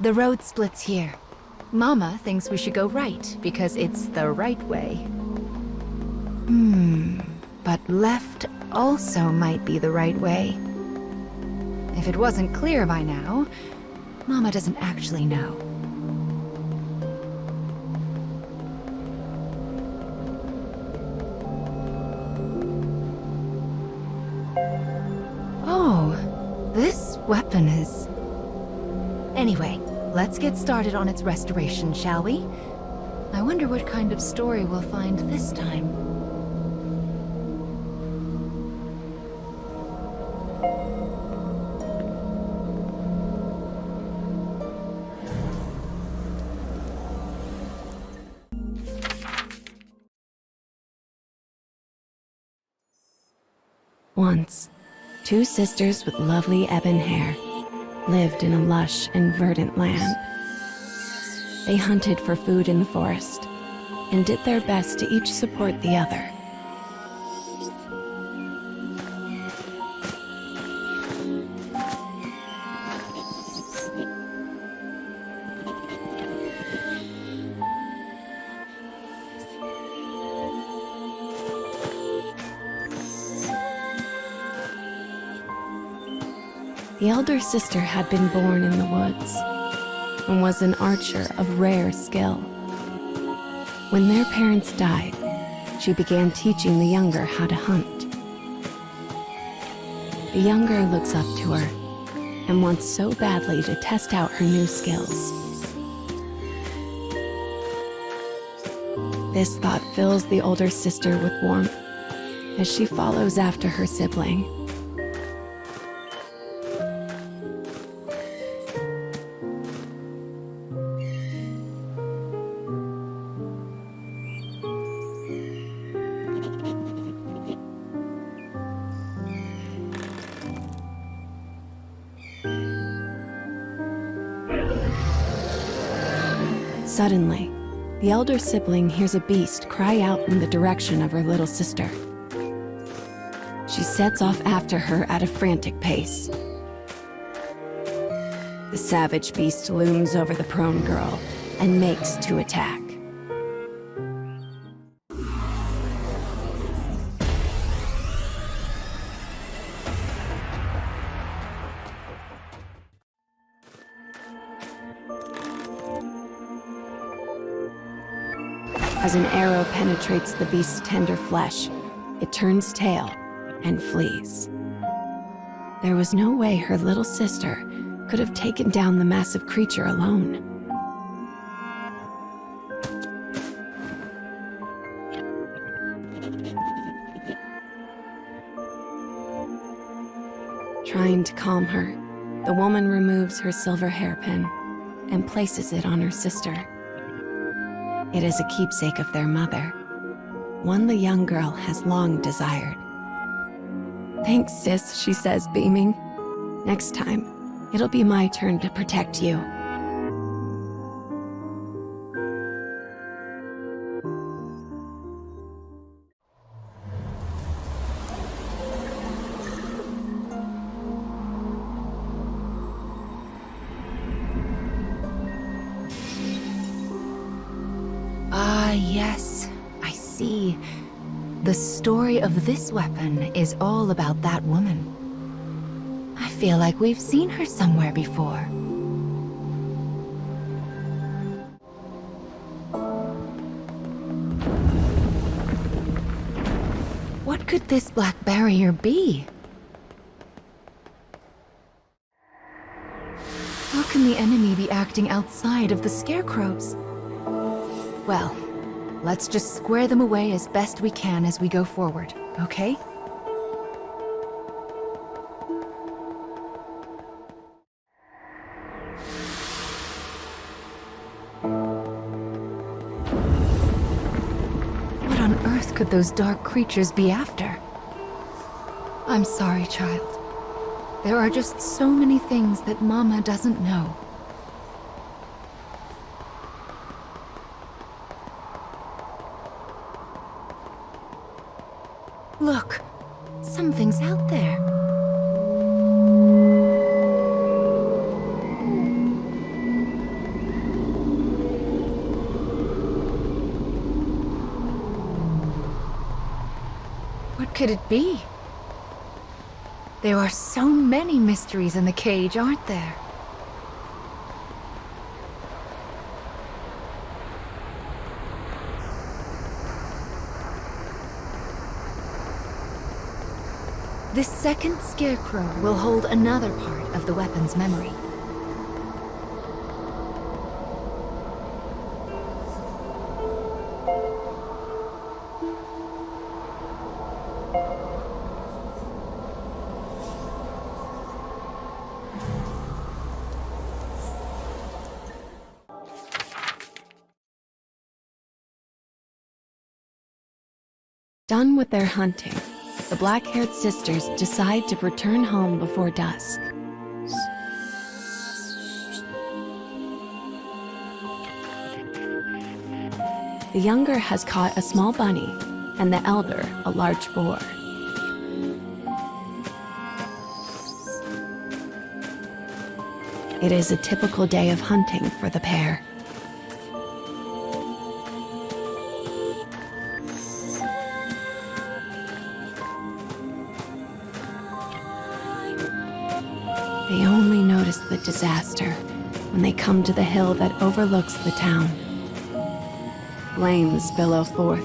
The road splits here. Mama thinks we should go right because it's the right way. But left also might be the right way. If it wasn't clear by now, Mama doesn't actually know. Oh, this weapon is... Anyway, let's get started on its restoration, shall we? I wonder what kind of story we'll find this time. Once, two sisters with lovely ebon hair lived in a lush and verdant land. They hunted for food in the forest and did their best to each support the other. The elder sister had been born in the woods and was an archer of rare skill. When their parents died, she began teaching the younger how to hunt. The younger looks up to her and wants so badly to test out her new skills. This thought fills the older sister with warmth as she follows after her sibling. Suddenly, the elder sibling hears a beast cry out in the direction of her little sister. She sets off after her at a frantic pace. The savage beast looms over the prone girl and makes to attack. As an arrow penetrates the beast's tender flesh, it turns tail and flees. There was no way her little sister could have taken down the massive creature alone. Trying to calm her, the woman removes her silver hairpin and places it on her sister. It is a keepsake of their mother, one the young girl has long desired. "Thanks, sis," she says, beaming. "Next time, it'll be my turn to protect you." Ah, yes, I see. The story of this weapon is all about that woman. I feel like we've seen her somewhere before. What could this black barrier be? How can the enemy be acting outside of the scarecrows? Well, let's just square them away as best we can as we go forward, okay? What on earth could those dark creatures be after? I'm sorry, child. There are just so many things that Mama doesn't know. Look, something's out there. What could it be? There are so many mysteries in the cage, aren't there? This second scarecrow will hold another part of the weapon's memory. Done with their hunting, the black-haired sisters decide to return home before dusk. The younger has caught a small bunny, and the elder a large boar. It is a typical day of hunting for the pair. They only notice the disaster when they come to the hill that overlooks the town. Flames billow forth,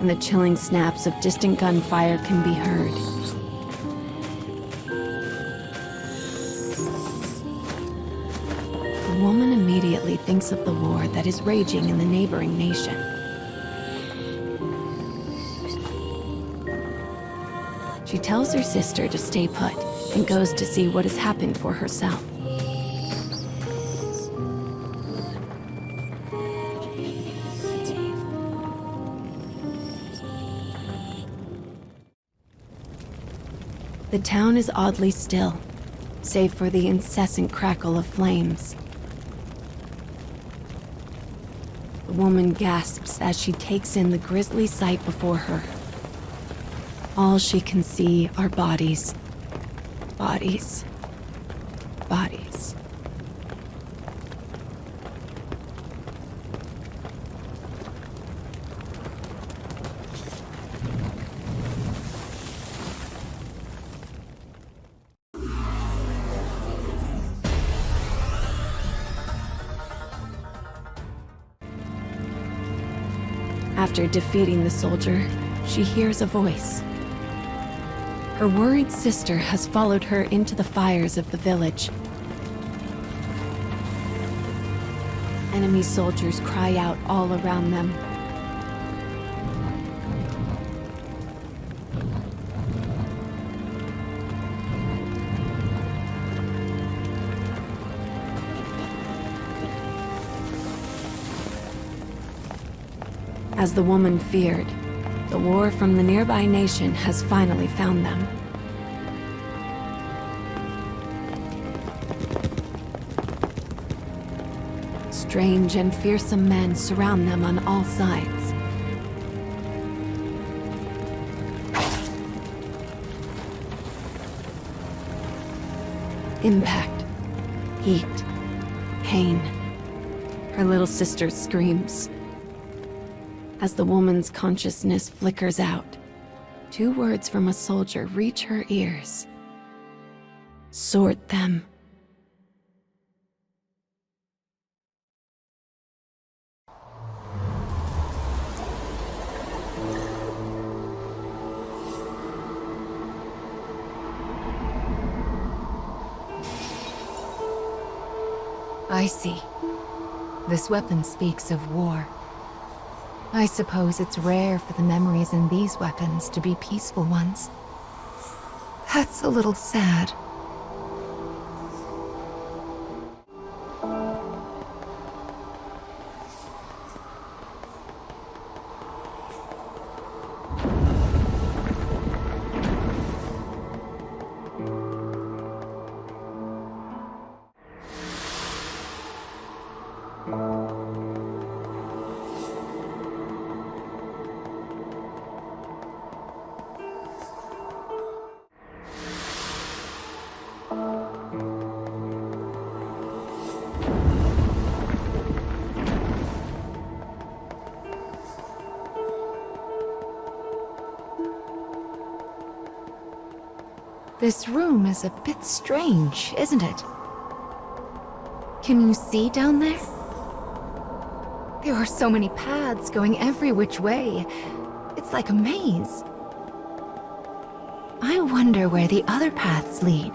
and the chilling snaps of distant gunfire can be heard. The woman immediately thinks of the war that is raging in the neighboring nation. She tells her sister to stay put and goes to see what has happened for herself. The town is oddly still, save for the incessant crackle of flames. The woman gasps as she takes in the grisly sight before her. All she can see are bodies. Bodies. Bodies. After defeating the soldier, she hears a voice. Her worried sister has followed her into the fires of the village. Enemy soldiers cry out all around them. As the woman feared, the war from the nearby nation has finally found them. Strange and fearsome men surround them on all sides. Impact, heat, pain. Her little sister screams. As the woman's consciousness flickers out, 2 words from a soldier reach her ears. Sort them. I see. This weapon speaks of war. I suppose it's rare for the memories in these weapons to be peaceful ones. That's a little sad. This room is a bit strange, isn't it? Can you see down there? There are so many paths going every which way. It's like a maze. I wonder where the other paths lead.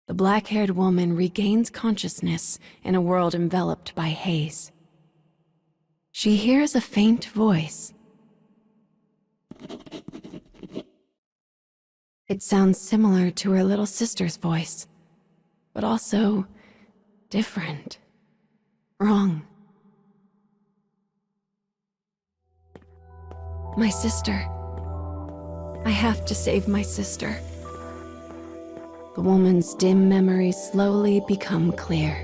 The black-haired woman regains consciousness in a world enveloped by haze. She hears a faint voice. It sounds similar to her little sister's voice, but also different, wrong. My sister. I have to save my sister. The woman's dim memories slowly become clear.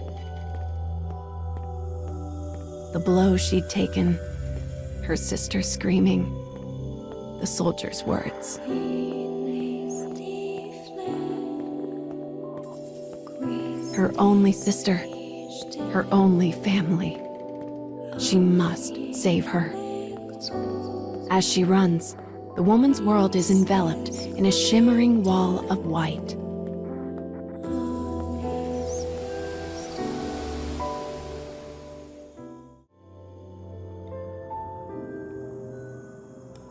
The blow she'd taken, her sister screaming, the soldier's words. Her only sister, her only family. She must save her. As she runs, the woman's world is enveloped in a shimmering wall of white.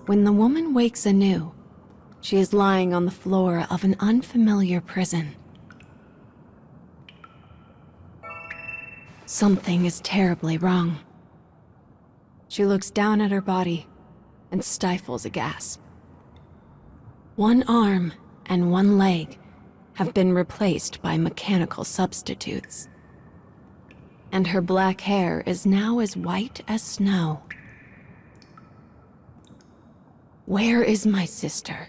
When the woman wakes anew, she is lying on the floor of an unfamiliar prison. Something is terribly wrong. She looks down at her body and stifles a gasp. One arm and one leg have been replaced by mechanical substitutes. And her black hair is now as white as snow. Where is my sister?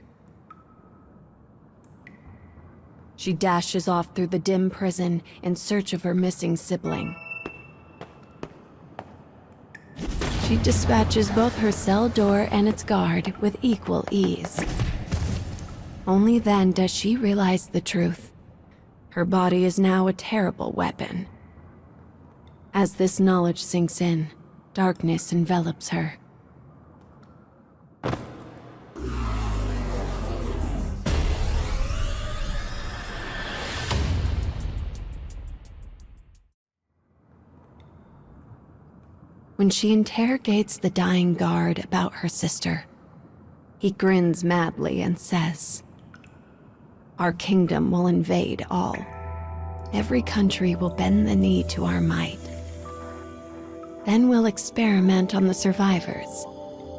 She dashes off through the dim prison in search of her missing sibling. She dispatches both her cell door and its guard with equal ease. Only then does she realize the truth. Her body is now a terrible weapon. As this knowledge sinks in, darkness envelops her. When she interrogates the dying guard about her sister, he grins madly and says, "Our kingdom will invade all. Every country will bend the knee to our might. Then we'll experiment on the survivors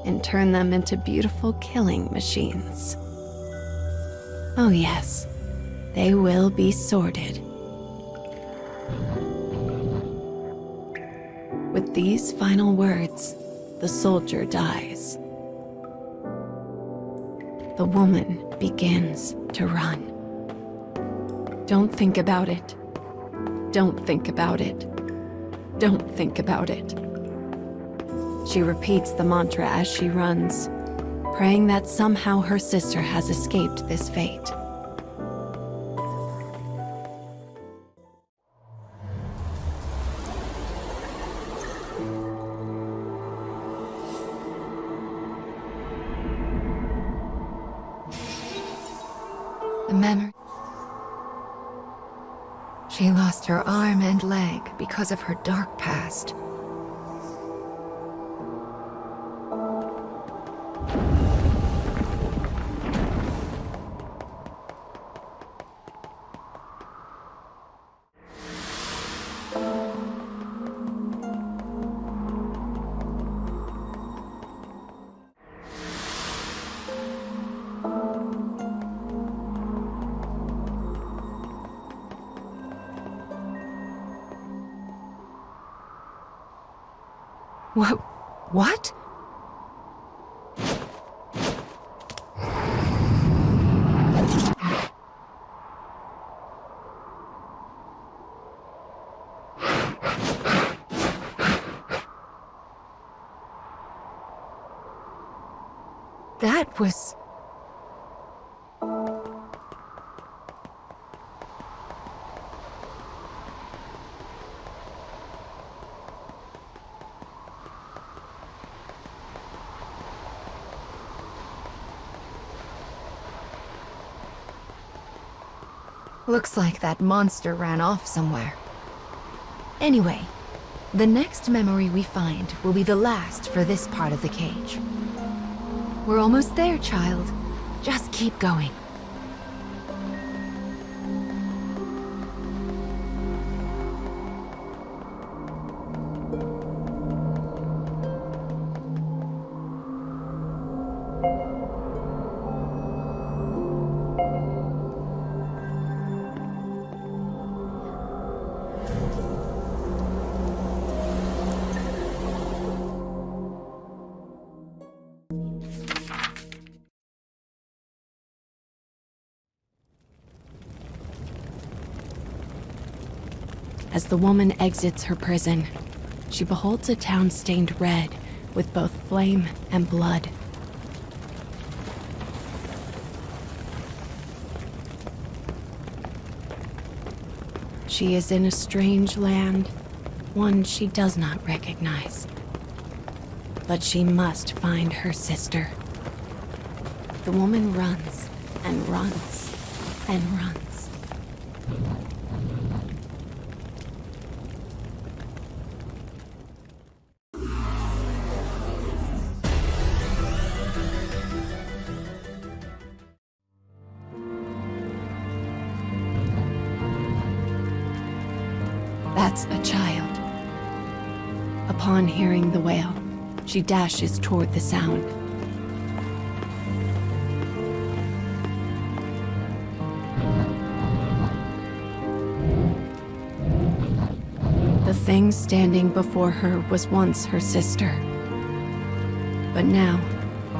and turn them into beautiful killing machines. Oh yes, they will be sorted." With these final words, the soldier dies. The woman begins to run. Don't think about it. Don't think about it. Don't think about it. She repeats the mantra as she runs, praying that somehow her sister has escaped this fate. The memory. She lost her arm and leg because of her dark past. What? That was... Looks like that monster ran off somewhere. Anyway, the next memory we find will be the last for this part of the cage. We're almost there, child. Just keep going. As the woman exits her prison, she beholds a town stained red with both flame and blood. She is in a strange land, one she does not recognize. But she must find her sister. The woman runs and runs and runs. That's a child. Upon hearing the wail, she dashes toward the sound. The thing standing before her was once her sister. But now,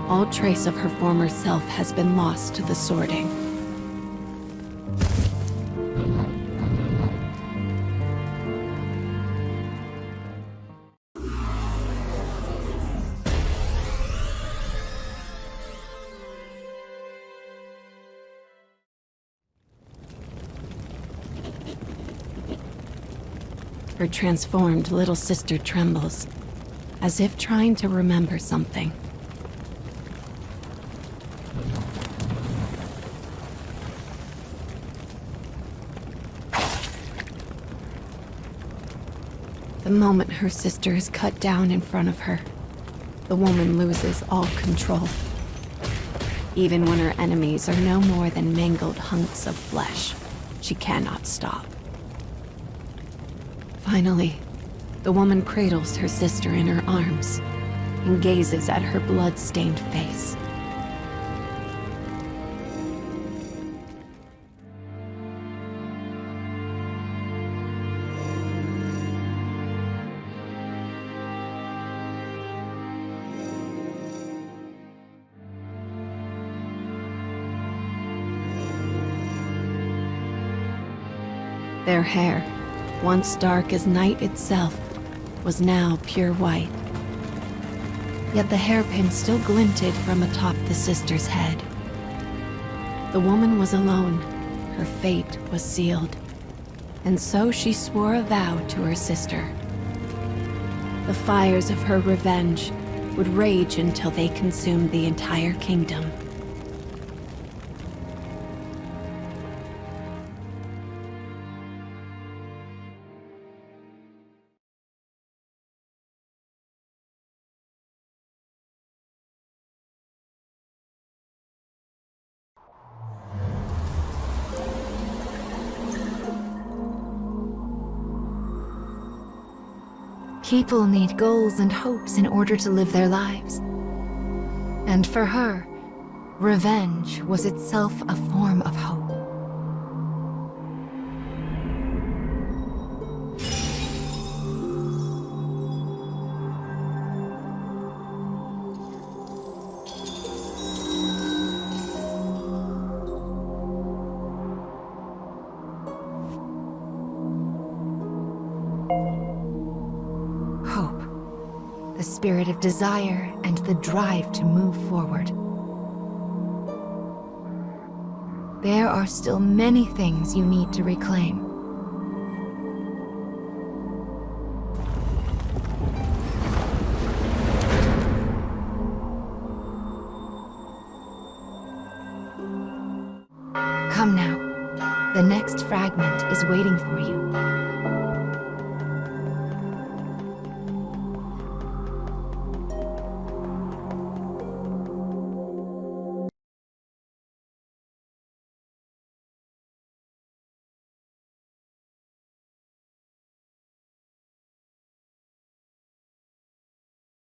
all trace of her former self has been lost to the sorting. Her transformed little sister trembles, as if trying to remember something. The moment her sister is cut down in front of her, the woman loses all control. Even when her enemies are no more than mangled hunks of flesh, she cannot stop. Finally, the woman cradles her sister in her arms and gazes at her blood-stained face. Their hair, once dark as night itself, was now pure white. Yet the hairpin still glinted from atop the sister's head. The woman was alone. Her fate was sealed. And so she swore a vow to her sister. The fires of her revenge would rage until they consumed the entire kingdom. People need goals and hopes in order to live their lives. And for her, revenge was itself a form of hope. The spirit of desire and the drive to move forward. There are still many things you need to reclaim. Come now. The next fragment is waiting for you.